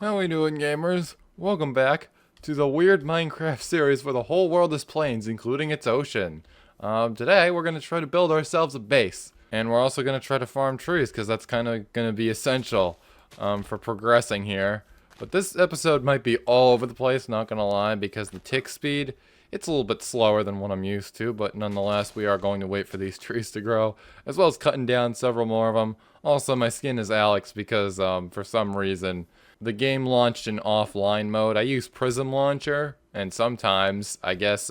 How we doing, gamers? Welcome back to the weird Minecraft series where the whole world is plains, including its ocean. Today, we're going to try to build ourselves a base. And we're also going to try to farm trees, because that's kind of going to be essential for progressing here. But this episode might be all over the place, not going to lie, because the tick speed, it's a little bit slower than what I'm used to. But nonetheless, we are going to wait for these trees to grow, as well as cutting down several more of them. Also, my skin is Alex because for some reason the game launched in offline mode. I use Prism Launcher, and sometimes, I guess,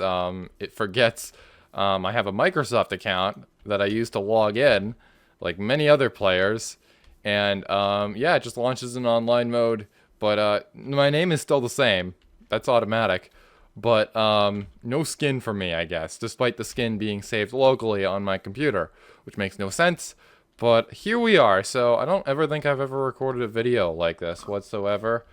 it forgets I have a Microsoft account that I use to log in, like many other players. And, yeah, it just launches in online mode. But, my name is still the same. That's automatic. But, no skin for me, I guess, despite the skin being saved locally on my computer, which makes no sense. But here we are, so I don't ever think I've ever recorded a video like this whatsoever,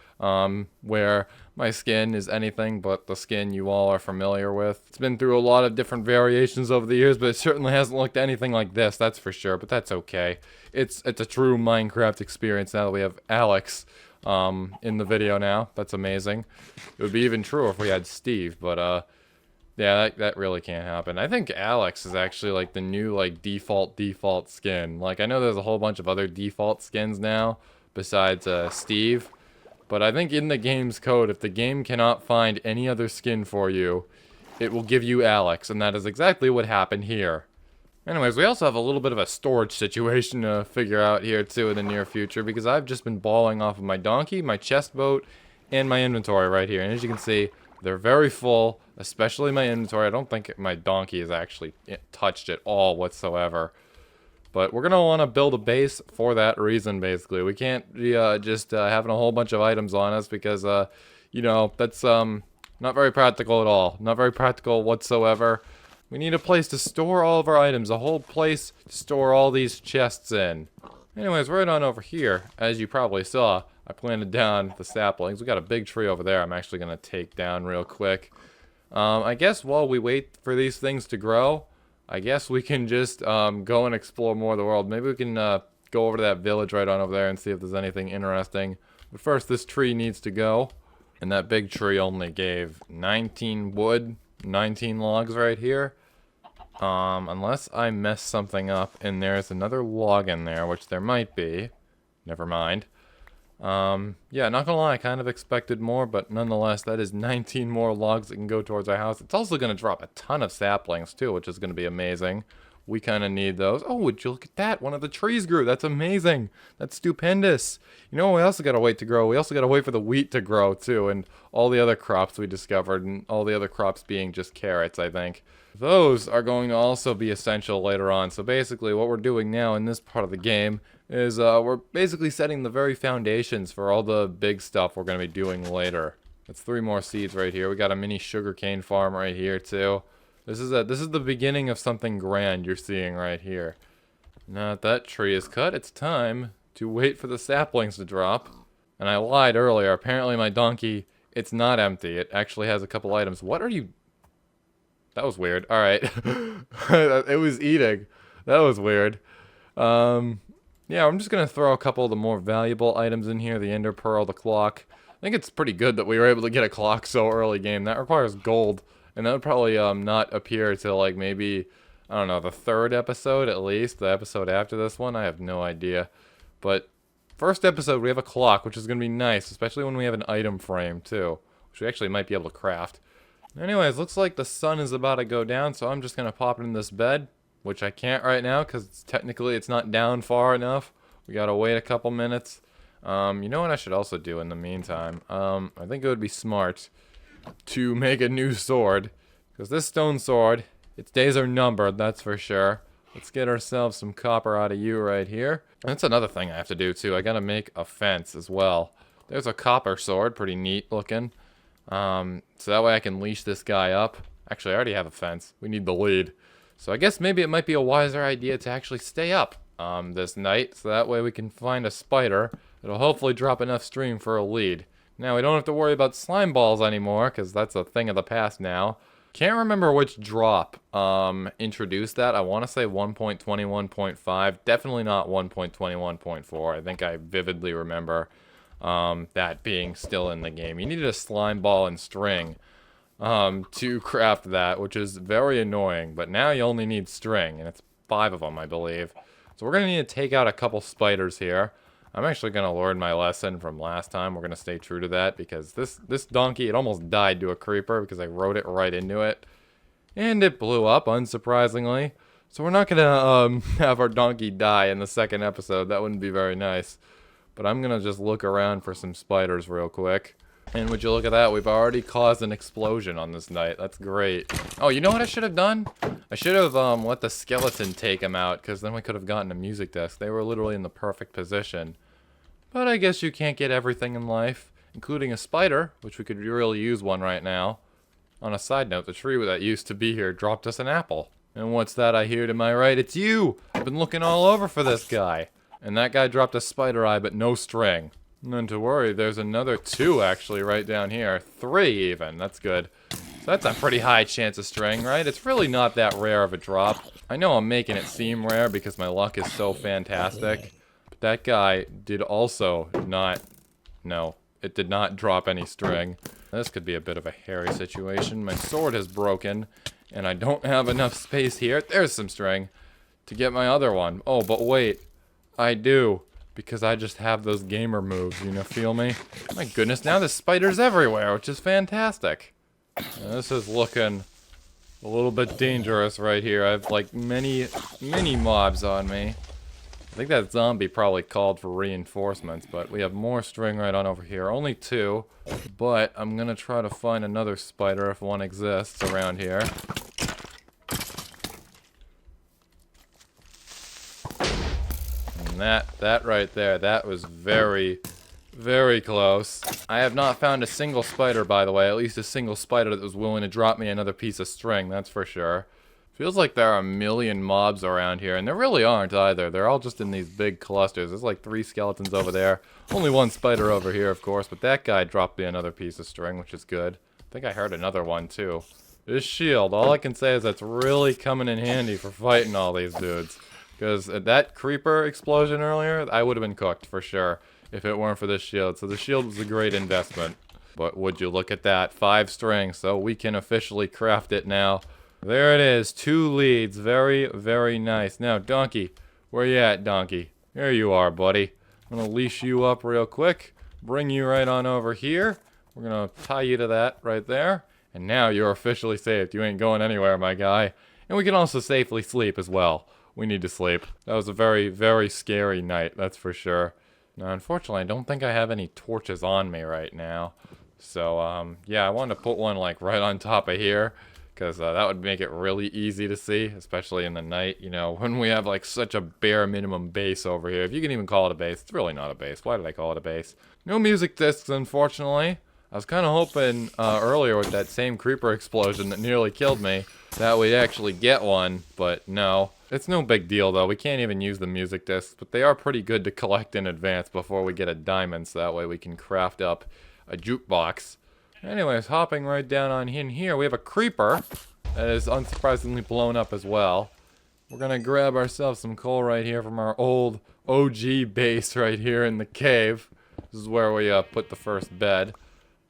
where my skin is anything but the skin you all are familiar with. It's been through a lot of different variations over the years, but it certainly hasn't looked anything like this, that's for sure, but that's okay. It's a true Minecraft experience now that we have Alex in the video now. That's amazing. It would be even truer if we had Steve, but yeah, that really can't happen. I think Alex is actually like the new like default skin. Like I know there's a whole bunch of other default skins now besides Steve, but I think in the game's code, if the game cannot find any other skin for you, it will give you Alex, and that is exactly what happened here. Anyways, we also have a little bit of a storage situation to figure out here too in the near future, because I've just been balling off of my donkey, my chest boat, and my inventory right here. And as you can see, they're very full, especially my inventory. I don't think my donkey is actually touched at all whatsoever. But we're going to want to build a base for that reason, basically. We can't be just having a whole bunch of items on us because, you know, that's not very practical at all. Not very practical whatsoever. We need a place to store all of our items, a whole place to store all these chests in. Anyways, right on over here, as you probably saw, I planted down the saplings. We got a big tree over there I'm actually going to take down real quick. I guess while we wait for these things to grow, I guess we can just go and explore more of the world. Maybe we can go over to that village right on over there and see if there's anything interesting. But first, this tree needs to go. And that big tree only gave 19 wood, 19 logs right here. Unless I mess something up and there's another log in there, which there might be. Never mind. Yeah, not gonna lie, I kind of expected more, but nonetheless, that is 19 more logs that can go towards our house. It's also gonna drop a ton of saplings, too, which is gonna be amazing. We kind of need those. Oh, would you look at that? One of the trees grew. That's amazing. That's stupendous. You know, we also gotta wait to grow. We also gotta wait for the wheat to grow, too, and all the other crops we discovered, and all the other crops being just carrots, I think. Those are going to also be essential later on. So basically, what we're doing now in this part of the game is we're basically setting the very foundations for all the big stuff we're going to be doing later. That's 3 more seeds right here. We got a mini sugarcane farm right here too. This is the beginning of something grand you're seeing right here. Now that that tree is cut, it's time to wait for the saplings to drop. And I lied earlier. Apparently my donkey, it's not empty. It actually has a couple items. What are you... That was weird. Alright. It was eating. That was weird. Yeah, I'm just going to throw a couple of the more valuable items in here. The ender pearl, the clock. I think it's pretty good that we were able to get a clock so early game. That requires gold. And that would probably not appear till like maybe, I don't know, the 3rd episode at least. The episode after this one. I have no idea. But first episode we have a clock, which is going to be nice. Especially when we have an item frame too. Which we actually might be able to craft. Anyways, looks like the sun is about to go down. So I'm just going to pop it in this bed. Which I can't right now because technically it's not down far enough. We gotta wait a couple minutes. You know what I should also do in the meantime? I think it would be smart to make a new sword. Because this stone sword, its days are numbered, that's for sure. Let's get ourselves some copper out of you right here. And that's another thing I have to do too. I gotta make a fence as well. There's a copper sword, pretty neat looking. So that way I can leash this guy up. Actually, I already have a fence. We need the lead. So I guess maybe it might be a wiser idea to actually stay up this night, so that way we can find a spider. It'll hopefully drop enough stream for a lead. Now we don't have to worry about slime balls anymore, because that's a thing of the past now. Can't remember which drop introduced that. I want to say 1.21.5. Definitely not 1.21.4. I think I vividly remember that being still in the game. You needed a slime ball and string to craft that, which is very annoying. But now you only need string, and it's 5 of them, I believe. So we're going to need to take out a couple spiders here. I'm actually going to learn my lesson from last time. We're going to stay true to that because this donkey, it almost died to a creeper because I rode it right into it. And it blew up, unsurprisingly. So we're not going to have our donkey die in the second episode. That wouldn't be very nice. But I'm going to just look around for some spiders real quick. And would you look at that? We've already caused an explosion on this night. That's great. Oh, you know what I should have done? I should have let the skeleton take him out, because then we could have gotten a music desk. They were literally in the perfect position. But I guess you can't get everything in life, including a spider, which we could really use one right now. On a side note, the tree that used to be here dropped us an apple. And what's that I hear to my right? It's you! I've been looking all over for this guy. And that guy dropped a spider eye, but no string. None to worry, there's another 2 actually right down here. 3 even, that's good. So that's a pretty high chance of string, right? It's really not that rare of a drop. I know I'm making it seem rare because my luck is so fantastic. But that guy did also not... No, it did not drop any string. This could be a bit of a hairy situation. My sword is broken, and I don't have enough space here. There's some string to get my other one. Oh, but wait, I do. Because I just have those gamer moves, you know, feel me? My goodness, now there's spiders everywhere, which is fantastic. Now, this is looking a little bit dangerous right here. I have, like, many mobs on me. I think that zombie probably called for reinforcements, but we have more string right on over here. Only 2, but I'm gonna try to find another spider if one exists around here. That right there, that was very, very close. I have not found a single spider, by the way. At least a single spider that was willing to drop me another piece of string, that's for sure. Feels like there are a million mobs around here, and there really aren't either. They're all just in these big clusters. There's like 3 skeletons over there. Only 1 spider over here, of course, but that guy dropped me another piece of string, which is good. I think I heard another one, too. This shield, all I can say is that's really coming in handy for fighting all these dudes. Because at that creeper explosion earlier, I would have been cooked for sure if it weren't for this shield. So the shield was a great investment. But would you look at that? 5 strings, so we can officially craft it now. There it is, 2 leads. Very, very nice. Now, Donkey, where you at, Donkey? Here you are, buddy. I'm going to leash you up real quick. Bring you right on over here. We're going to tie you to that right there. And now you're officially saved. You ain't going anywhere, my guy. And we can also safely sleep as well. We need to sleep. That was a very, very scary night, that's for sure. Now, unfortunately, I don't think I have any torches on me right now. So, yeah, I wanted to put one, like, right on top of here. Because that would make it really easy to see, especially in the night. You know, when we have, like, such a bare minimum base over here. If you can even call it a base, it's really not a base. Why did I call it a base? No music discs, unfortunately. I was kind of hoping earlier with that same creeper explosion that nearly killed me that we'd actually get one, but no. It's no big deal, though. We can't even use the music discs, but they are pretty good to collect in advance before we get a diamond, so that way we can craft up a jukebox. Anyways, hopping right down on in here, we have a creeper that is unsurprisingly blown up as well. We're gonna grab ourselves some coal right here from our old OG base right here in the cave. This is where we put the first bed.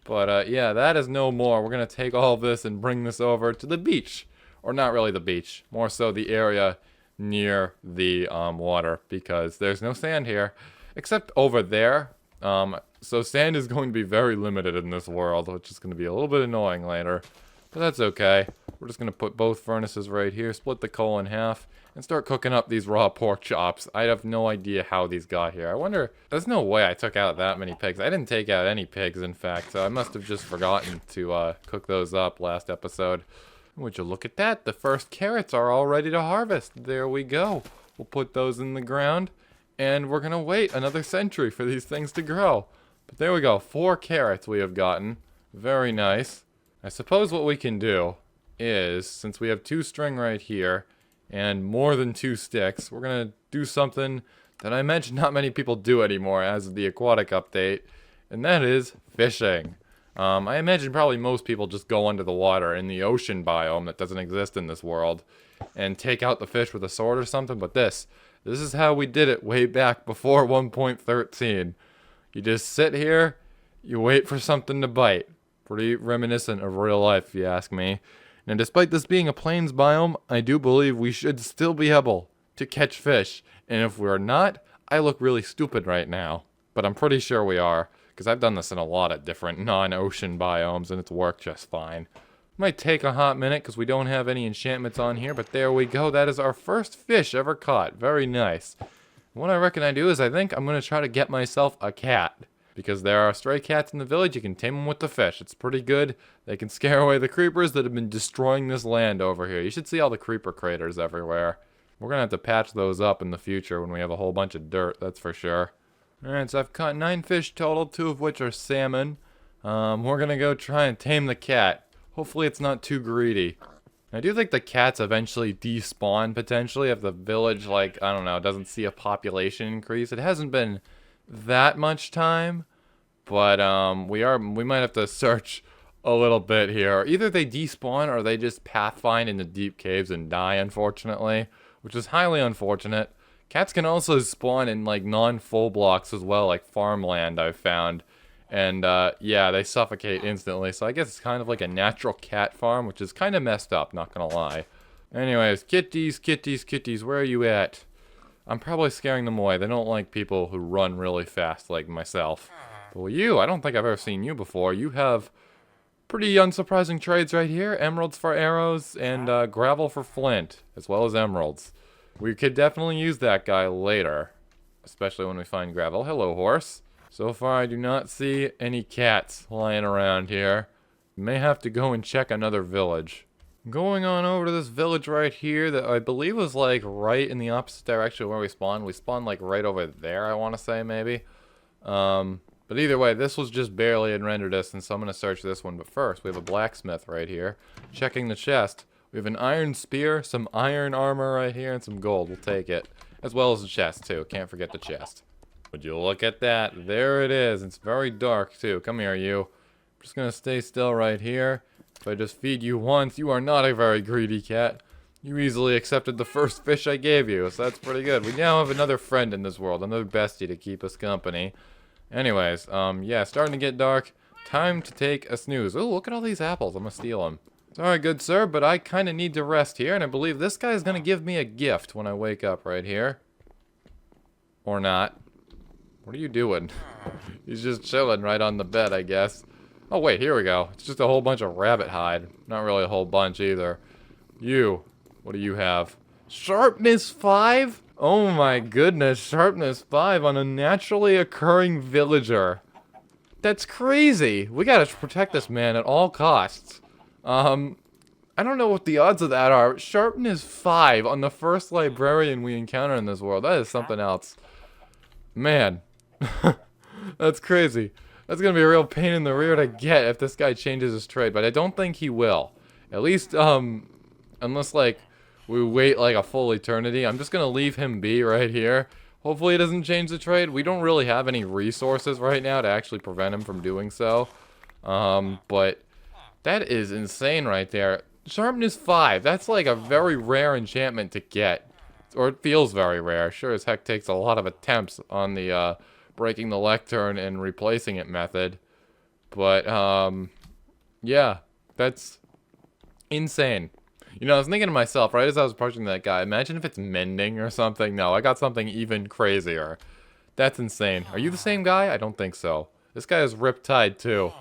But yeah, that is no more. We're gonna take all of this and bring this over to the beach. Or not really the beach, more so the area near the water, because there's no sand here, except over there. So sand is going to be very limited in this world, which is going to be a little bit annoying later, but that's okay. We're just going to put both furnaces right here, split the coal in half, and start cooking up these raw pork chops. I have no idea how these got here. I wonder, there's no way I took out that many pigs. I didn't take out any pigs, in fact, so I must have just forgotten to cook those up last episode. Would you look at that? The first carrots are all ready to harvest. There we go. We'll put those in the ground, and we're going to wait another century for these things to grow. But there we go. 4 carrots we have gotten. Very nice. I suppose what we can do is, since we have 2 string right here, and more than 2 sticks, we're going to do something that I imagine not many people do anymore as of the aquatic update, and that is fishing. I imagine probably most people just go under the water in the ocean biome that doesn't exist in this world and take out the fish with a sword or something, but this is how we did it way back before 1.13. You just sit here, you wait for something to bite. Pretty reminiscent of real life, if you ask me. And despite this being a plains biome, I do believe we should still be able to catch fish. And if we're not, I look really stupid right now. But I'm pretty sure we are, because I've done this in a lot of different non-ocean biomes, and it's worked just fine. Might take a hot minute, because we don't have any enchantments on here, but there we go. That is our first fish ever caught. Very nice. What I reckon I do is I think I'm going to try to get myself a cat. Because there are stray cats in the village, you can tame them with the fish. It's pretty good. They can scare away the creepers that have been destroying this land over here. You should see all the creeper craters everywhere. We're going to have to patch those up in the future when we have a whole bunch of dirt, that's for sure. Alright, so I've caught 9 fish total, 2 of which are salmon. We're going to go try and tame the cat. Hopefully it's not too greedy. I do think the cats eventually despawn, potentially, if the village, like, I don't know, doesn't see a population increase. It hasn't been that much time, but we might have to search a little bit here. Either they despawn or they just pathfind into deep caves and die, unfortunately, which is highly unfortunate. Cats can also spawn in like non-full blocks as well, like farmland I've found, and yeah, they suffocate instantly. So I guess it's kind of like a natural cat farm, which is kind of messed up, not gonna lie. Anyways, kitties, kitties, kitties, where are you at? I'm probably scaring them away. They don't like people who run really fast like myself. But with you, I don't think I've ever seen you before. You have pretty unsurprising trades right here. Emeralds for arrows and gravel for flint, as well as emeralds. We could definitely use that guy later, especially when we find gravel. Hello, horse. So far, I do not see any cats lying around here. May have to go and check another village. Going on over to this village right here that I believe was like right in the opposite direction where we spawned. We spawned like right over there, I want to say maybe. But either way, this was just barely in render distance, so I'm going to search this one. But first, we have a blacksmith right here. Checking the chest. We have an iron spear, some iron armor right here, and some gold. We'll take it. As well as the chest, too. Can't forget the chest. Would you look at that? There it is. It's very dark, too. Come here, you. I'm just going to stay still right here. If I just feed you once, you are not a very greedy cat. You easily accepted the first fish I gave you, so that's pretty good. We now have another friend in this world, another bestie to keep us company. Anyways, yeah, starting to get dark. Time to take a snooze. Oh, look at all these apples. I'm gonna steal them. Sorry, good sir, but I kind of need to rest here, and I believe this guy is gonna give me a gift when I wake up right here. Or not. What are you doing? He's just chilling right on the bed, I guess. Oh, wait, here we go. It's just a whole bunch of rabbit hide. Not really a whole bunch either. You. What do you have? Sharpness 5? Oh my goodness, sharpness 5 on a naturally occurring villager. That's crazy. We gotta protect this man at all costs. I don't know what the odds of that are. Sharpness 5 on the first librarian we encounter in this world. That is something else. Man. That's crazy. That's gonna be a real pain in the rear to get if this guy changes his trade, but I don't think he will. At least, unless, like, we wait, like, a full eternity. I'm just gonna leave him be right here. Hopefully he doesn't change the trade. We don't really have any resources right now to actually prevent him from doing so. But that is insane right there. Sharpness 5, that's, like, a very rare enchantment to get. Or it feels very rare. Sure as heck takes a lot of attempts on the, breaking the lectern and replacing it method. But, yeah, that's insane. You know, I was thinking to myself, right as I was approaching that guy, imagine if it's mending or something. No, I got something even crazier. That's insane. Are you the same guy? I don't think so. This guy is riptide too.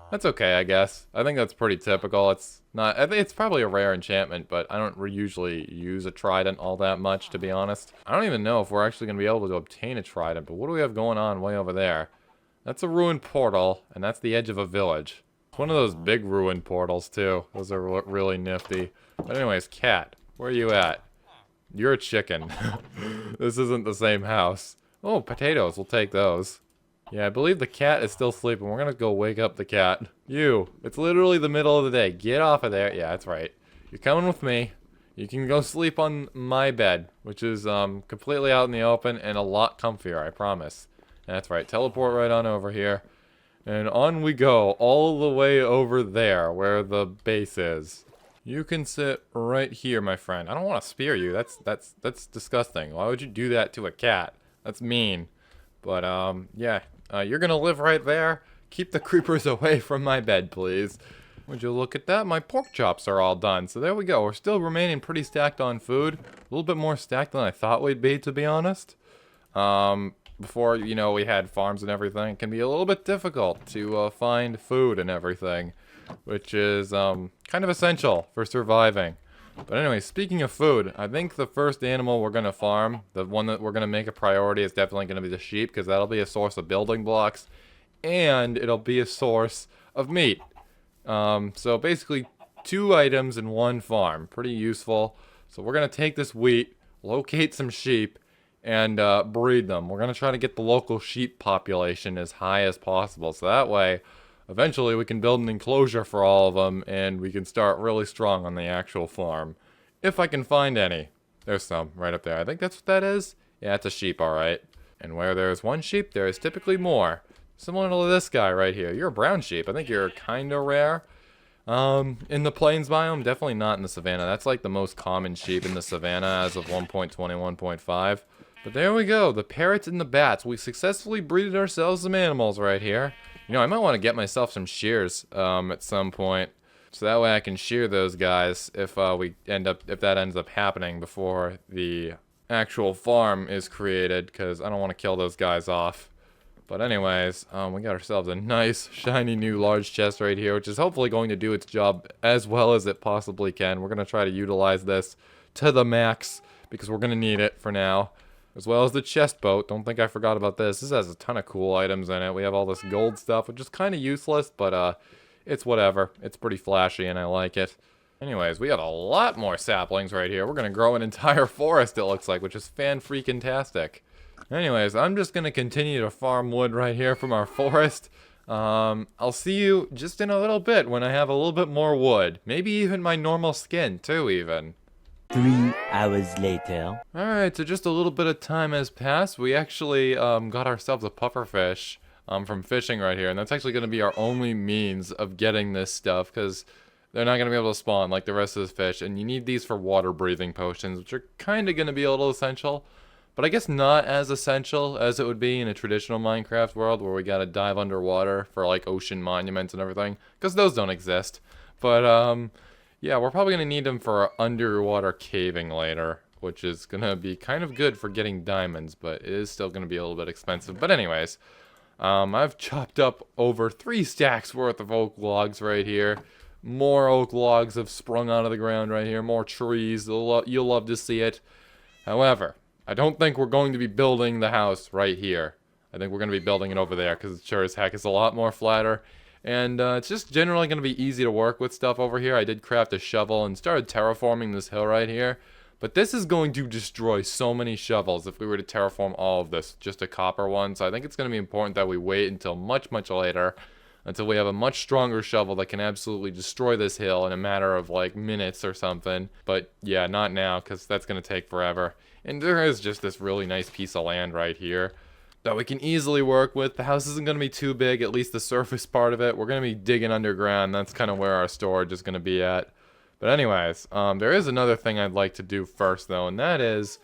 That's okay, I guess. I think that's pretty typical. It's not, I think it's probably a rare enchantment, but I don't usually use a trident all that much, to be honest. I don't even know if we're actually going to be able to obtain a trident, but what do we have going on way over there? That's a ruined portal, and that's the edge of a village. It's one of those big ruined portals, too. Those are really nifty. But anyways, cat, where are you at? You're a chicken. This isn't the same house. Oh, potatoes. We'll take those. Yeah, I believe the cat is still sleeping. We're gonna go wake up the cat. You. It's literally the middle of the day. Get off of there. Yeah, that's right. You're coming with me. You can go sleep on my bed, which is completely out in the open and a lot comfier, I promise. That's right. Teleport right on over here. And on we go, all the way over there, where the base is. You can sit right here, my friend. I don't want to spear you. That's disgusting. Why would you do that to a cat? That's mean. But, yeah. You're gonna live right there. Keep the creepers away from my bed, please. Would you look at that? My pork chops are all done. So there we go. We're still remaining pretty stacked on food. A little bit more stacked than I thought we'd be, to be honest. Before, you know, we had farms and everything, it can be a little bit difficult to find food and everything, which is kind of essential for surviving. But anyway, speaking of food, I think the first animal we're going to farm, the one that we're going to make a priority, is definitely going to be the sheep, because that'll be a source of building blocks, and it'll be a source of meat. So basically 2 items in one farm. Pretty useful. So we're going to take this wheat, locate some sheep, and breed them. We're going to try to get the local sheep population as high as possible. So that way, eventually we can build an enclosure for all of them, and we can start really strong on the actual farm. If I can find any. There's some right up there. I think that's what that is. Yeah, it's a sheep, alright. And where there is one sheep, there is typically more. Similar to this guy right here. You're a brown sheep. I think you're kind of rare. In the plains biome, definitely not in the savannah. That's like the most common sheep in the savannah as of 1.21.5. But there we go, the parrots and the bats. We successfully breeded ourselves some animals right here. You know, I might want to get myself some shears at some point, so that way I can shear those guys if that ends up happening before the actual farm is created, because I don't want to kill those guys off. But anyways, we got ourselves a nice, shiny new large chest right here, which is hopefully going to do its job as well as it possibly can. We're going to try to utilize this to the max, because we're going to need it for now. As well as the chest boat. Don't think I forgot about this. This has a ton of cool items in it. We have all this gold stuff, which is kind of useless, but it's whatever. It's pretty flashy, and I like it. Anyways, we got a lot more saplings right here. We're going to grow an entire forest, it looks like, which is fan-freaking-tastic. Anyways, I'm just going to continue to farm wood right here from our forest. I'll see you just in a little bit when I have a little bit more wood. Maybe even my normal skin, too, even. 3 hours later. Alright, so just a little bit of time has passed. We actually got ourselves a pufferfish from fishing right here. And that's actually going to be our only means of getting this stuff, because they're not going to be able to spawn like the rest of this fish. And you need these for water breathing potions, which are kind of going to be a little essential. But I guess not as essential as it would be in a traditional Minecraft world where we got to dive underwater for like ocean monuments and everything, because those don't exist. But yeah, we're probably going to need them for underwater caving later, which is going to be kind of good for getting diamonds, but it is still going to be a little bit expensive. But anyways, I've chopped up over 3 stacks worth of oak logs right here. More oak logs have sprung out of the ground right here. More trees. You'll love to see it. However, I don't think we're going to be building the house right here. I think we're going to be building it over there, because it sure as heck is a lot more flatter. And it's just generally going to be easy to work with stuff over here. I did craft a shovel and started terraforming this hill right here. But this is going to destroy so many shovels if we were to terraform all of this, just a copper one. So I think it's going to be important that we wait until much, much later, until we have a much stronger shovel that can absolutely destroy this hill in a matter of like minutes or something. But yeah, not now, because that's going to take forever. And there is just this really nice piece of land right here that we can easily work with. The house isn't going to be too big, at least the surface part of it. We're going to be digging underground. That's kind of where our storage is going to be at. But anyways, there is another thing I'd like to do first, though, and that is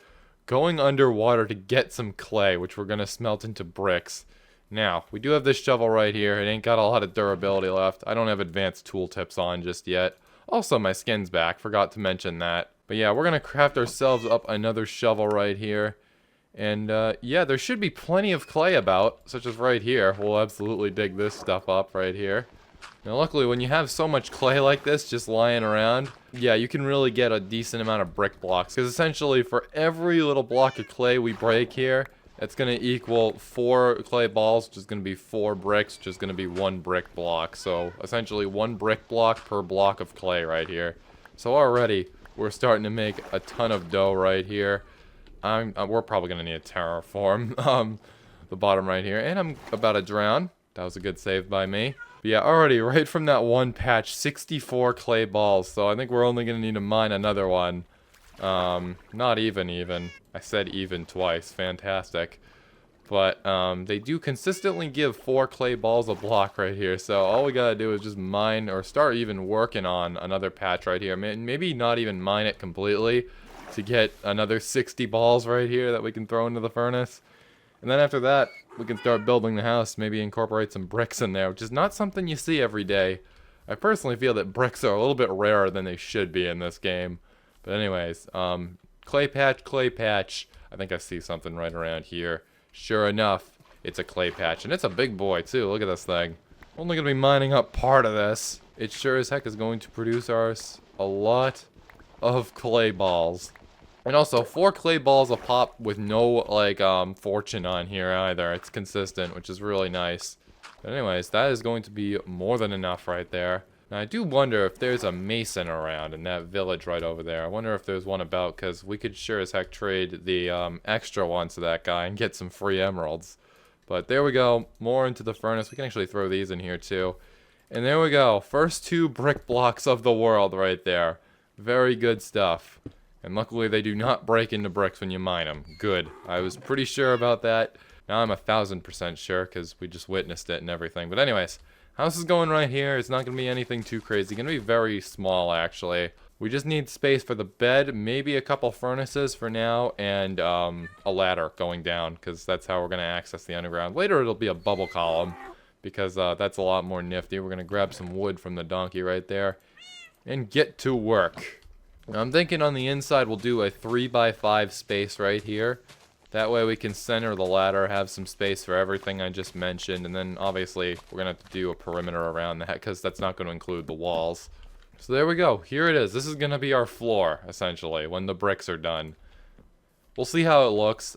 going underwater to get some clay, which we're going to smelt into bricks. Now, we do have this shovel right here. It ain't got a lot of durability left. I don't have advanced tooltips on just yet. Also, my skin's back. Forgot to mention that. But yeah, we're going to craft ourselves up another shovel right here. And yeah, there should be plenty of clay about, such as right here. We'll absolutely dig this stuff up right here. Now luckily, when you have so much clay like this just lying around, yeah, you can really get a decent amount of brick blocks. Because essentially, for every little block of clay we break here, it's going to equal 4 clay balls, which is going to be 4 bricks, which is going to be 1 brick block. So essentially 1 brick block per block of clay right here. So already, we're starting to make a ton of dough right here. We're probably going to need a terraform the bottom right here. And I'm about to drown. That was a good save by me. But yeah, already, right from that one patch, 64 clay balls. So I think we're only going to need to mine another one. Not even. I said even twice. Fantastic. But they do consistently give 4 clay balls a block right here. So all we got to do is just mine or start even working on another patch right here. Maybe not even mine it completely to get another 60 balls right here that we can throw into the furnace. And then after that, we can start building the house, maybe incorporate some bricks in there, which is not something you see every day. I personally feel that bricks are a little bit rarer than they should be in this game. But anyways, clay patch, clay patch. I think I see something right around here. Sure enough, it's a clay patch, and it's a big boy too. Look at this thing. Only gonna be mining up part of this. It sure as heck is going to produce us a lot of clay balls. And also, 4 clay balls a pop with no, like, fortune on here either. It's consistent, which is really nice. But anyways, that is going to be more than enough right there. Now, I do wonder if there's a mason around in that village right over there. I wonder if there's one about, because we could sure as heck trade the extra ones to that guy and get some free emeralds. But there we go. More into the furnace. We can actually throw these in here, too. And there we go. First 2 brick blocks of the world right there. Very good stuff. And luckily they do not break into bricks when you mine them. Good. I was pretty sure about that. Now I'm 1000% sure because we just witnessed it and everything. But anyways, house is going right here. It's not going to be anything too crazy. It's going to be very small actually. We just need space for the bed, maybe a couple furnaces for now, and a ladder going down because that's how we're going to access the underground. Later it'll be a bubble column because that's a lot more nifty. We're going to grab some wood from the donkey right there and get to work. I'm thinking on the inside we'll do a 3x5 space right here. That way we can center the ladder, have some space for everything I just mentioned, and then obviously we're going to have to do a perimeter around that because that's not going to include the walls. So there we go. Here it is. This is going to be our floor, essentially, when the bricks are done. We'll see how it looks.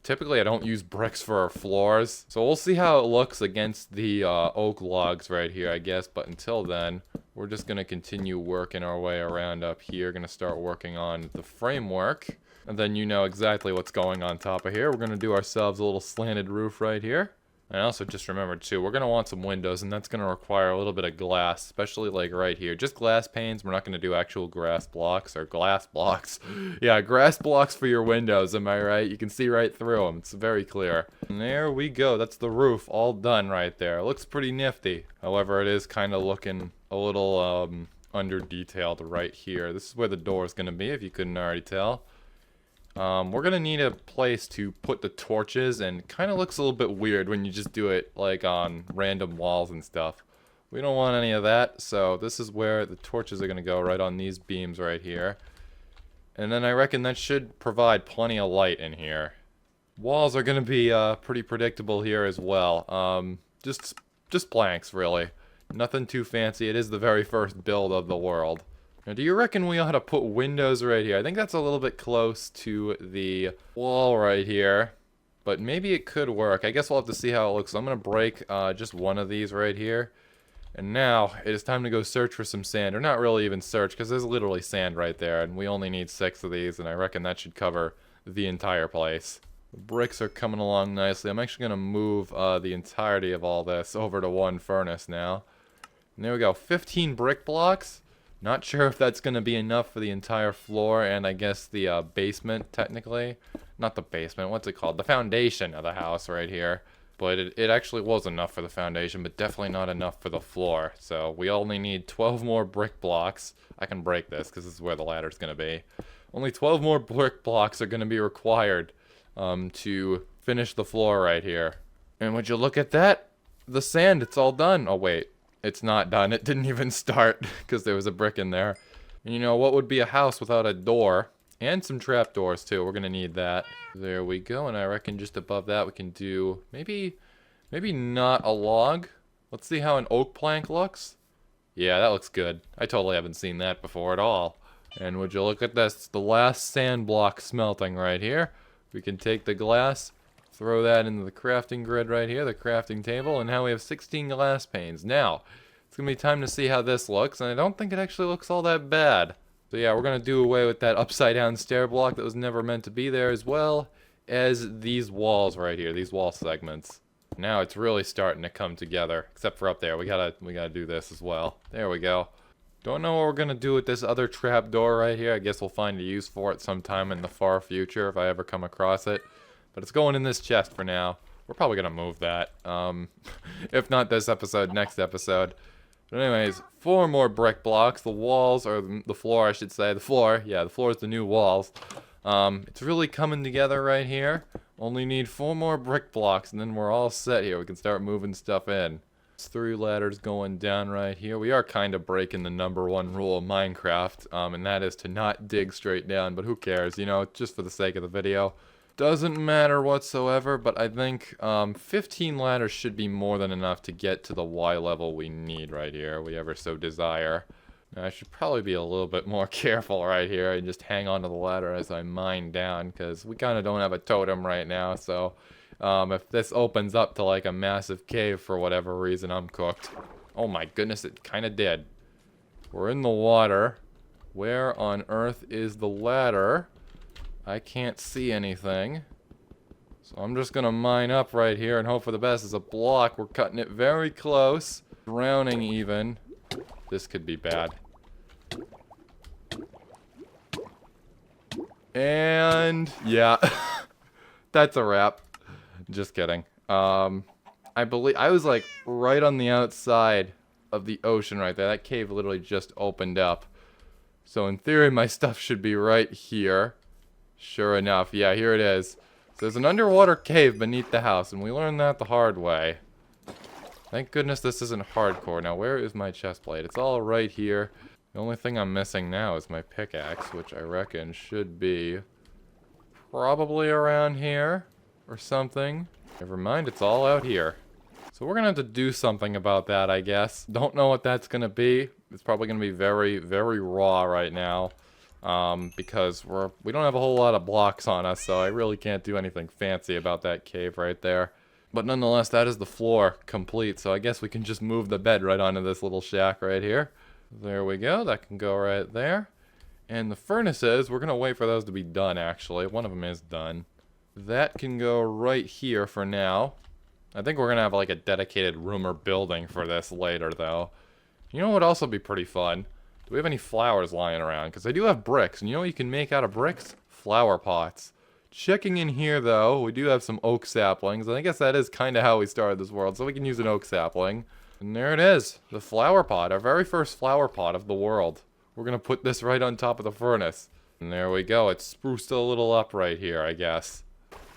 Typically I don't use bricks for our floors, so we'll see how it looks against the oak logs right here, I guess, but until then, we're just going to continue working our way around up here. Going to start working on the framework. And then you know exactly what's going on top of here. We're going to do ourselves a little slanted roof right here. And I also just remembered too, we're going to want some windows, and that's going to require a little bit of glass, especially like right here. Just glass panes. We're not going to do actual grass blocks or glass blocks. Yeah, grass blocks for your windows, am I right? You can see right through them. It's very clear. And there we go. That's the roof all done right there. It looks pretty nifty. However, it is kind of looking a little under detailed right here. This is where the door is going to be, if you couldn't already tell. We're gonna need a place to put the torches, and kind of looks a little bit weird when you just do it like on random walls and stuff. We don't want any of that, so this is where the torches are gonna go, right on these beams right here. And then I reckon that should provide plenty of light in here. Walls are gonna be pretty predictable here as well. Just planks really. Nothing too fancy. It is the very first build of the world. Now, do you reckon we ought to put windows right here? I think that's a little bit close to the wall right here, but maybe it could work. I guess we'll have to see how it looks. So I'm going to break just one of these right here. And now it is time to go search for some sand, or not really even search, because there's literally sand right there, and we only need 6 of these, and I reckon that should cover the entire place. The bricks are coming along nicely. I'm actually going to move the entirety of all this over to one furnace now. And there we go, 15 brick blocks. Not sure if that's going to be enough for the entire floor, and I guess the basement, technically. Not the basement, what's it called? The foundation of the house right here. But it actually was enough for the foundation, but definitely not enough for the floor. So we only need 12 more brick blocks. I can break this, because this is where the ladder's going to be. Only 12 more brick blocks are going to be required to finish the floor right here. And would you look at that? The sand, it's all done. Oh, wait. It's not done. It didn't even start because there was a brick in there. And you know, what would be a house without a door? And some trapdoors too. We're going to need that. There we go. And I reckon just above that we can do maybe not a log. Let's see how an oak plank looks. Yeah, that looks good. I totally haven't seen that before at all. And would you look at this? The last sand block smelting right here. We can take the glass, throw that into the crafting grid right here, the crafting table, and now we have 16 glass panes. Now, it's going to be time to see how this looks, and I don't think it actually looks all that bad. So yeah, we're going to do away with that upside down stair block that was never meant to be there, as well as these walls right here, these wall segments. Now it's really starting to come together, except for up there. We gotta do this as well. There we go. Don't know what we're going to do with this other trap door right here. I guess we'll find a use for it sometime in the far future if I ever come across it. But it's going in this chest for now. We're probably going to move that. If not this episode, next episode. But anyways, 4 more brick blocks. The walls, or the floor I should say. The floor, yeah, the floor is the new walls. It's really coming together right here. Only need 4 more brick blocks and then we're all set here. We can start moving stuff in. There's 3 ladders going down right here. We are kind of breaking the #1 rule of Minecraft, and that is to not dig straight down, but who cares, you know, just for the sake of the video. Doesn't matter whatsoever, but I think 15 ladders should be more than enough to get to the Y level we need right here, we ever so desire. Now, I should probably be a little bit more careful right here and just hang on to the ladder as I mine down, because we kind of don't have a totem right now, so if this opens up to like a massive cave for whatever reason, I'm cooked. Oh my goodness, it kind of did. We're in the water. Where on earth is the ladder? I can't see anything. So I'm just gonna mine up right here and hope for the best. It's a block. We're cutting it very close. Drowning even. This could be bad. And yeah, that's a wrap. Just kidding. I believe I was like right on the outside of the ocean right there. That cave literally just opened up. So in theory, my stuff should be right here. Sure enough, yeah, here it is. So there's an underwater cave beneath the house, and we learned that the hard way. Thank goodness this isn't hardcore. Now, where is my chest plate? It's all right here. The only thing I'm missing now is my pickaxe, which I reckon should be probably around here or something. Never mind, it's all out here. So we're gonna have to do something about that, I guess. Don't know what that's gonna be. It's probably gonna be very, very raw right now. Because we don't have a whole lot of blocks on us, so I really can't do anything fancy about that cave right there. But nonetheless, that is the floor complete, so I guess we can just move the bed right onto this little shack right here. There we go, that can go right there. And the furnaces, we're gonna wait for those to be done actually. One of them is done. That can go right here for now. I think we're gonna have like a dedicated room or building for this later though. You know what would also be pretty fun? Do we have any flowers lying around? Because I do have bricks, and you know what you can make out of bricks? Flower pots. Checking in here, though, we do have some oak saplings, and I guess that is kind of how we started this world, so we can use an oak sapling. And there it is, the flower pot, our very first flower pot of the world. We're going to put this right on top of the furnace. And there we go, it's spruced a little up right here, I guess.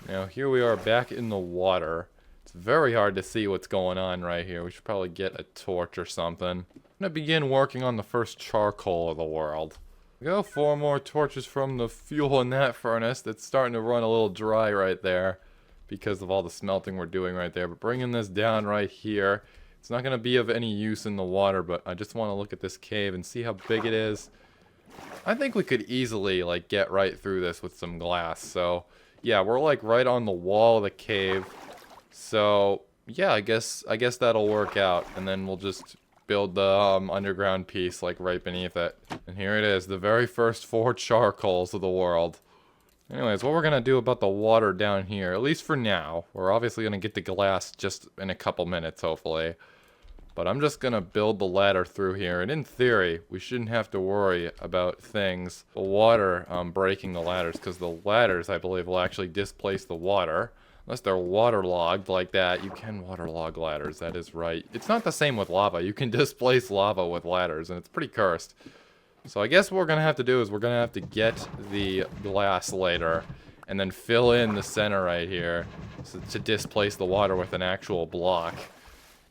Now, here we are back in the water. It's very hard to see what's going on right here. We should probably get a torch or something. I'm gonna begin working on the first charcoal of the world. We go 4 more torches from the fuel in that furnace that's starting to run a little dry right there because of all the smelting we're doing right there. But bringing this down right here, it's not gonna be of any use in the water, but I just want to look at this cave and see how big it is. I think we could easily like get right through this with some glass. So yeah, we're like right on the wall of the cave. So yeah, I guess that'll work out, and then we'll just build the underground piece like right beneath it. And here it is, the very first 4 charcoals of the world. Anyways, what we're gonna do about the water down here, at least for now, we're obviously gonna get the glass just in a couple minutes hopefully, but I'm just gonna build the ladder through here, and in theory we shouldn't have to worry about things, the water breaking the ladders, because the ladders I believe will actually displace the water. Unless they're waterlogged like that. You can waterlog ladders, that is right. It's not the same with lava. You can displace lava with ladders, and it's pretty cursed. So I guess what we're going to have to do is we're going to have to get the glass later, and then fill in the center right here to displace the water with an actual block.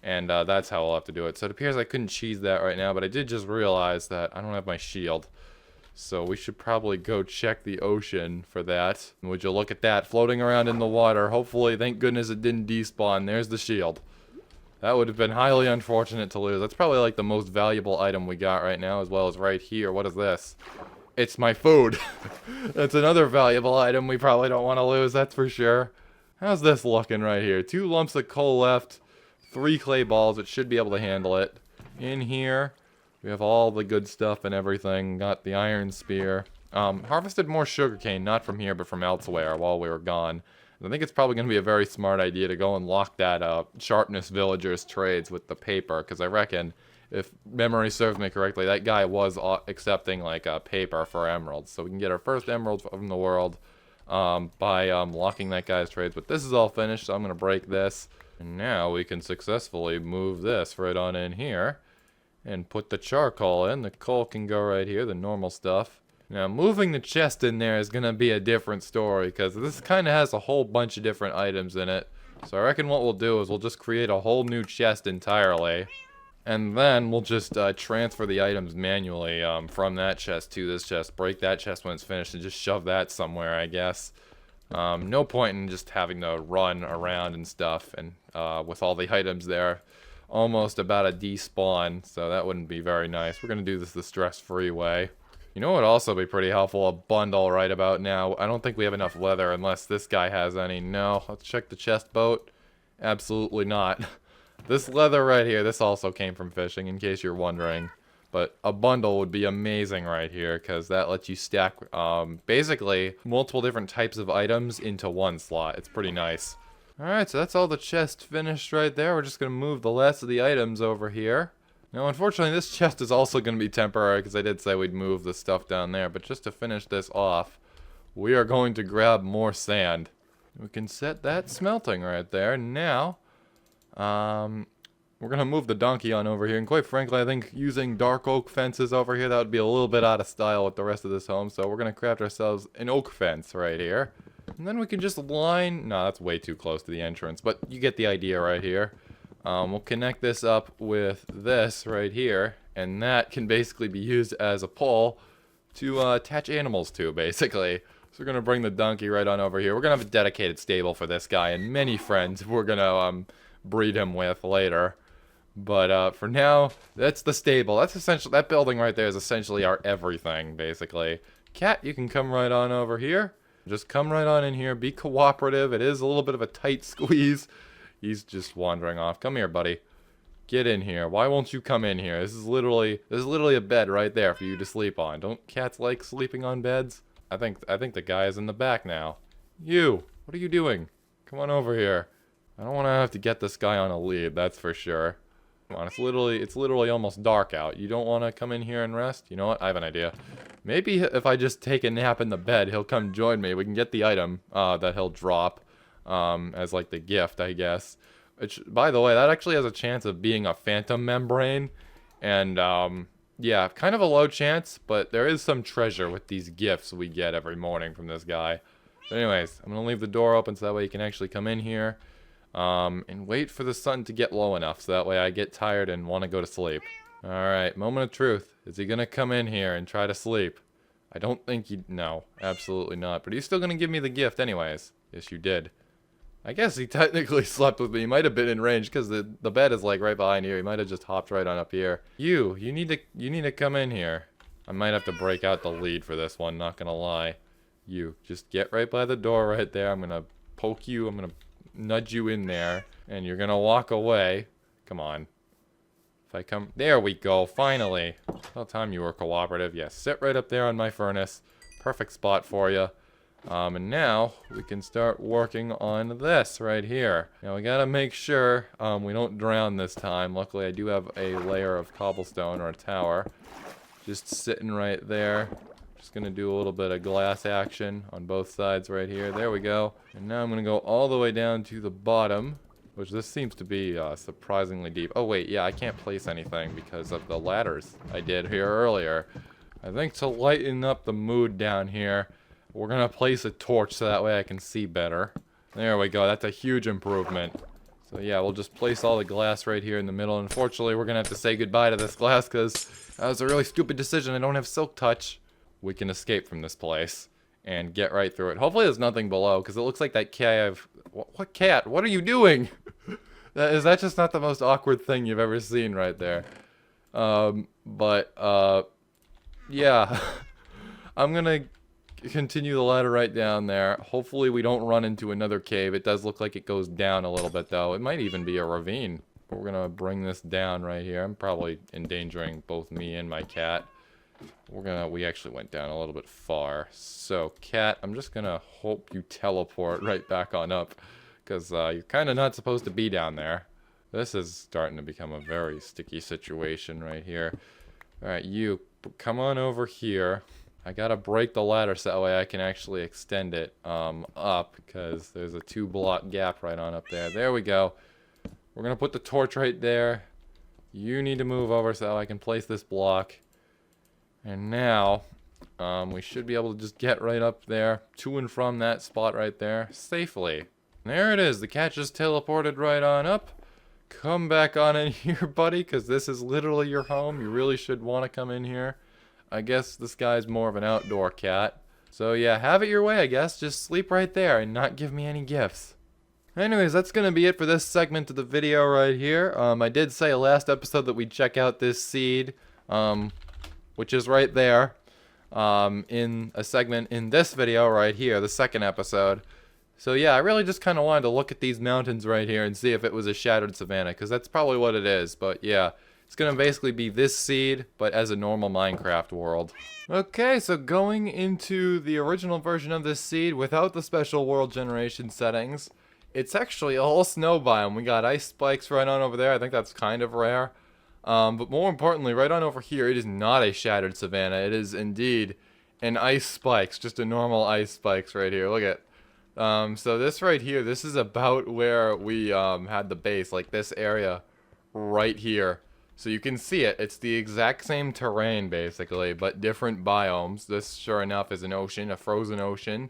And that's how we'll have to do it. So it appears I couldn't cheese that right now, but I did just realize that I don't have my shield. So we should probably go check the ocean for that. And would you look at that, floating around in the water. Hopefully, thank goodness it didn't despawn. There's the shield. That would have been highly unfortunate to lose. That's probably like the most valuable item we got right now, as well as right here. What is this? It's my food. That's another valuable item we probably don't want to lose, that's for sure. How's this looking right here? 2 lumps of coal left, 3 clay balls, which should be able to handle it. In here, we have all the good stuff and everything. Got the iron spear. Harvested more sugarcane, not from here, but from elsewhere while we were gone. I think it's probably going to be a very smart idea to go and lock that Sharpness Villager's trades with the paper, because I reckon, if memory serves me correctly, that guy was accepting like paper for emeralds. So we can get our first emerald from the world by locking that guy's trades. But this is all finished, so I'm going to break this. And now we can successfully move this right on in here and put the charcoal in. The coal can go right here, the normal stuff. Now, moving the chest in there is going to be a different story, because this kind of has a whole bunch of different items in it. So I reckon what we'll do is we'll just create a whole new chest entirely. And then we'll just transfer the items manually from that chest to this chest. Break that chest when it's finished and just shove that somewhere, I guess. No point in just having to run around and stuff, and with all the items there. Almost about a despawn, so that wouldn't be very nice. We're going to do this the stress-free way. You know what would also be pretty helpful? A bundle right about now. I don't think we have enough leather unless this guy has any. No, let's check the chest boat. Absolutely not. This leather right here, this also came from fishing, in case you're wondering. But a bundle would be amazing right here, because that lets you stack basically multiple different types of items into one slot. It's pretty nice. Alright, so that's all the chest finished right there. We're just going to move the last of the items over here. Now, unfortunately, this chest is also going to be temporary, because I did say we'd move the stuff down there. But just to finish this off, we are going to grab more sand. We can set that smelting right there. Now, we're going to move the donkey on over here. And quite frankly, I think using dark oak fences over here, that would be a little bit out of style with the rest of this home. So we're going to craft ourselves an oak fence right here. And then we can just line... No, that's way too close to the entrance. But you get the idea right here. We'll connect this up with this right here. And that can basically be used as a pole to attach animals to, basically. So we're going to bring the donkey right on over here. We're going to have a dedicated stable for this guy and many friends we're going to breed him with later. But for now, that's the stable. That's essentially... That building right there is essentially our everything, basically. Cat, you can come right on over here. Just come right on in here. Be cooperative. It is a little bit of a tight squeeze. He's just wandering off. Come here, buddy. Get in here. Why won't you come in here? This is literally a bed right there for you to sleep on. Don't cats like sleeping on beds? I think the guy is in the back now. You, what are you doing? Come on over here. I don't want to have to get this guy on a lead, that's for sure. Come on, it's literally almost dark out. You don't want to come in here and rest? You know what? I have an idea. Maybe if I just take a nap in the bed, he'll come join me. We can get the item that he'll drop as like the gift, I guess. Which, by the way, that actually has a chance of being a phantom membrane. And yeah, kind of a low chance, but there is some treasure with these gifts we get every morning from this guy. But anyways, I'm going to leave the door open so that way you can actually come in here. And wait for the sun to get low enough so that way I get tired and want to go to sleep. Alright, moment of truth. Is he gonna come in here and try to sleep? I don't think he... No, absolutely not. But he's still gonna give me the gift anyways. Yes, you did. I guess he technically slept with me. He might have been in range because the bed is like right behind here. He might have just hopped right on up here. You need to come in here. I might have to break out the lead for this one, not gonna lie. You, just get right by the door right there. I'm gonna poke you. I'm gonna nudge you in there. And you're gonna walk away. Come on. If I come... There we go, finally. About time you were cooperative. Yes, sit right up there on my furnace. Perfect spot for you. And now we can start working on this right here. Now we gotta make sure we don't drown this time. Luckily I do have a layer of cobblestone or a tower. Just sitting right there. Just gonna do a little bit of glass action on both sides right here. There we go. And now I'm gonna go all the way down to the bottom. Which this seems to be surprisingly deep. Oh wait, yeah, I can't place anything because of the ladders I did here earlier. I think to lighten up the mood down here, we're gonna place a torch so that way I can see better. There we go, that's a huge improvement. So yeah, we'll just place all the glass right here in the middle. Unfortunately, we're gonna have to say goodbye to this glass because that was a really stupid decision. I don't have silk touch. We can escape from this place and get right through it. Hopefully there's nothing below because it looks like that cave... What cat? What are you doing? Is that just not the most awkward thing you've ever seen right there? Yeah. I'm gonna continue the ladder right down there. Hopefully we don't run into another cave. It does look like it goes down a little bit though. It might even be a ravine. But we're gonna bring this down right here. I'm probably endangering both me and my cat. We actually went down a little bit far. So, cat, I'm just gonna hope you teleport right back on up. Because you're kind of not supposed to be down there. This is starting to become a very sticky situation right here. Alright, you, come on over here. I gotta break the ladder so that way I can actually extend it up. Because there's a 2-block gap right on up there. There we go. We're gonna put the torch right there. You need to move over so I can place this block. And now, We should be able to just get right up there, to and from that spot right there, safely. There it is. The cat just teleported right on up. Come back on in here, buddy, because this is literally your home. You really should want to come in here. I guess this guy's more of an outdoor cat. So yeah, have it your way, I guess. Just sleep right there and not give me any gifts. Anyways, that's going to be it for this segment of the video right here. I did say last episode that we'd check out this seed, which is right there, in a segment in this video right here, the second episode. So yeah, I really just kind of wanted to look at these mountains right here and see if it was a shattered savanna, because that's probably what it is. But yeah, it's going to basically be this seed, but as a normal Minecraft world. Okay, so going into the original version of this seed without the special world generation settings, it's actually a whole snow biome. We got ice spikes right on over there. I think that's kind of rare. But more importantly, right on over here, it is not a shattered savanna. It is indeed an ice spikes, just a normal ice spikes right here. Look at so this right here, this is about where we had the base, like this area right here. So you can see it. It's the exact same terrain basically, but different biomes. This sure enough is an ocean, a frozen ocean.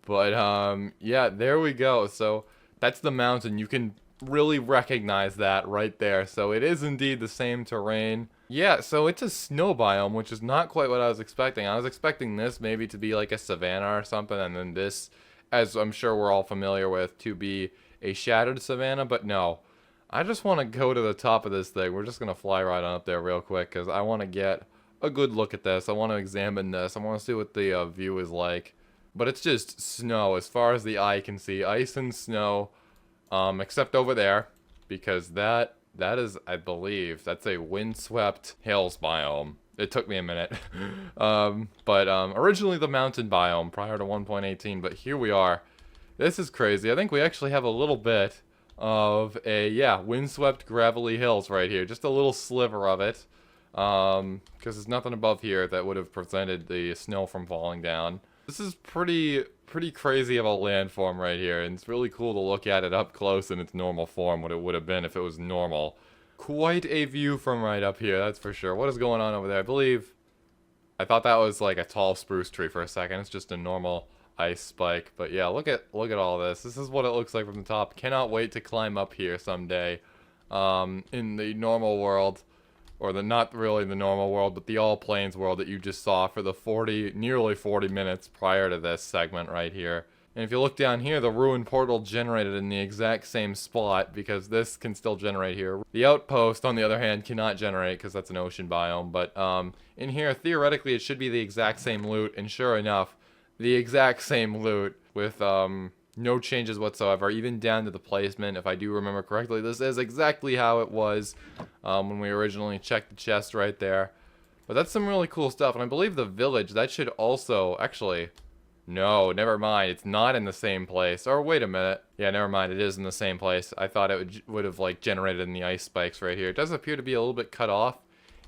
But yeah, there we go. So that's the mountain. You can really recognize that right there. So it is indeed the same terrain. Yeah, so it's a snow biome, which is not quite what I was expecting. I was expecting this maybe to be like a savanna or something, and then this, as I'm sure we're all familiar with, to be a shattered savanna, but no. I just want to go to the top of this thing. We're just going to fly right on up there real quick, because I want to get a good look at this. I want to examine this. I want to see what the view is like. But it's just snow as far as the eye can see. Ice and snow, except over there, because that is, I believe, that's a windswept hills biome. It took me a minute. But originally the mountain biome prior to 1.18, but here we are. This is crazy. I think we actually have a little bit of a, yeah, windswept gravelly hills right here. Just a little sliver of it. Because there's nothing above here that would have prevented the snow from falling down. This is pretty crazy of a landform right here, and it's really cool to look at it up close in its normal form, what it would have been if it was normal. Quite a view from right up here, that's for sure. What is going on over there? I thought that was like a tall spruce tree for a second. It's just a normal ice spike. But yeah, look at all this. This is what it looks like from the top. Cannot wait to climb up here someday. In the normal world. Or not really the normal world, but the all plains world that you just saw for the nearly 40 minutes prior to this segment right here. And if you look down here, the ruined portal generated in the exact same spot, because this can still generate here. The outpost, on the other hand, cannot generate because that's an ocean biome. But in here, theoretically, it should be the exact same loot, and sure enough, the exact same loot with no changes whatsoever, even down to the placement. If I do remember correctly, this is exactly how it was when we originally checked the chest right there. But that's some really cool stuff, and I believe the village, that should also, actually, no, never mind, it's not in the same place. Or wait a minute, yeah, never mind, it is in the same place. I thought it would have like generated in the ice spikes right here. It does appear to be a little bit cut off.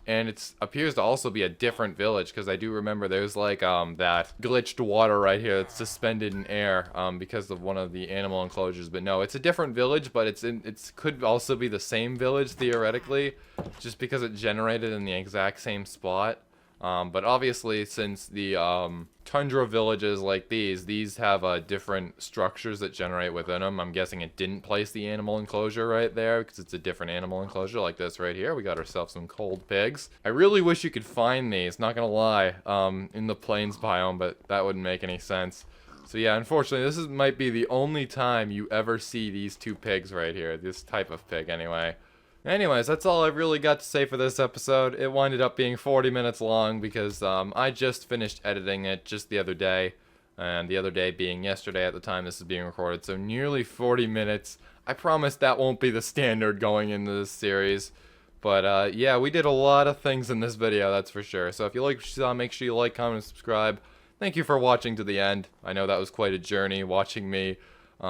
And it appears to also be a different village, because I do remember there's like that glitched water right here that's suspended in air because of one of the animal enclosures. But no, it's a different village, but it could also be the same village theoretically, just because it generated in the exact same spot. But obviously, since the tundra villages like these have different structures that generate within them. I'm guessing it didn't place the animal enclosure right there because it's a different animal enclosure like this right here. We got ourselves some cold pigs. I really wish you could find these, not gonna lie, in the plains biome, but that wouldn't make any sense. So yeah, unfortunately, this might be the only time you ever see these two pigs right here. This type of pig, anyway. Anyways, that's all I really got to say for this episode. It winded up being 40 minutes long because I just finished editing it just the other day. And the other day being yesterday at the time this is being recorded. So nearly 40 minutes. I promise that won't be the standard going into this series. But yeah, we did a lot of things in this video, that's for sure. So if you like what you saw, make sure you like, comment, and subscribe. Thank you for watching to the end. I know that was quite a journey watching me do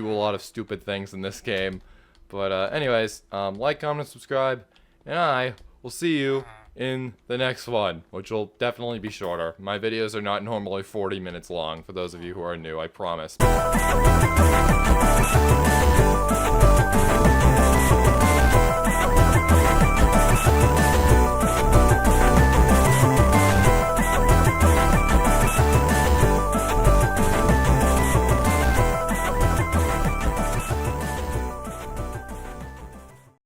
a lot of stupid things in this game. But anyways, like, comment, and subscribe, and I will see you in the next one, which will definitely be shorter. My videos are not normally 40 minutes long, for those of you who are new, I promise.